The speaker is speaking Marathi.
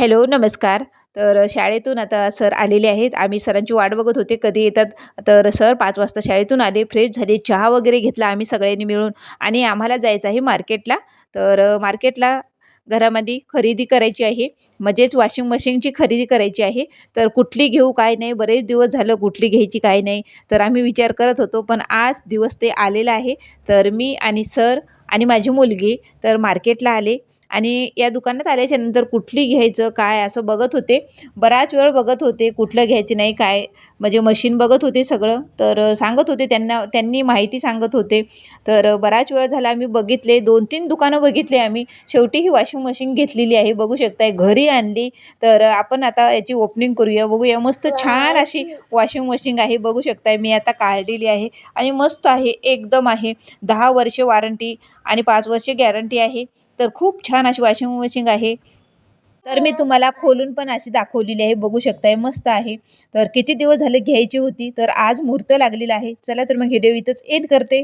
हॅलो, नमस्कार. तर शाळेतून आता सर आलेले आहेत. आम्ही सरांची वाट बघत होते, कधी येतात. तर सर 5 वाजता शाळेतून आले, फ्रेश झाले, चहा वगैरे घेतला आम्ही सगळ्यांनी मिळून आणि आम्हाला जायचं आहे मार्केटला. तर मार्केटला घरामध्ये खरेदी करायची आहे. म्हणजेच वॉशिंग मशीनची खरेदी करायची आहे. तर कुठली घेऊ, काय नाही, बरेच दिवस झालं कुठली घ्यायची, काय नाही. तर आम्ही विचार करत होतो, पण आज दिवस ते आलेला आहे. तर मी आणि सर आणि माझी मुलगी तर मार्केटला आले आणि या दुकानात आल्याच्या नंतर कुठली घ्यायचं काय असं बघत होते. बराच वेळ बघत होते कुठलं घ्यायचं नाही काय, म्हणजे मशीन बघत होते सगळं. तर सांगत होते त्यांनी माहिती सांगत होते. तर बराच वेळ झाला आम्ही बघितले, 2-3 दुकानं बघितले आम्ही. शेवटी ही वॉशिंग मशीन घेतलेली आहे. बघू शकताय घरी आणली. तर आपण आता याची ओपनिंग करूया, बघूया. मस्त छान अशी वॉशिंग मशीन आहे. बघू शकताय मी आता काढलेली आहे आणि मस्त आहे, एकदम आहे. 10 वर्ष वॉरंटी आणि 5 वर्ष गॅरंटी आहे. तर खूप छान अशी वॉशिंग मशीन आहे. तर मी तुम्हाला खोलून पण अशी दाखवलेली आहे. बघू शकताय मस्त आहे. तर किती दिवस झाले घ्यायची होती, तर आज मुहूर्त लागलेला आहे. चला तर मग व्हिडिओ इथंच एंड करते.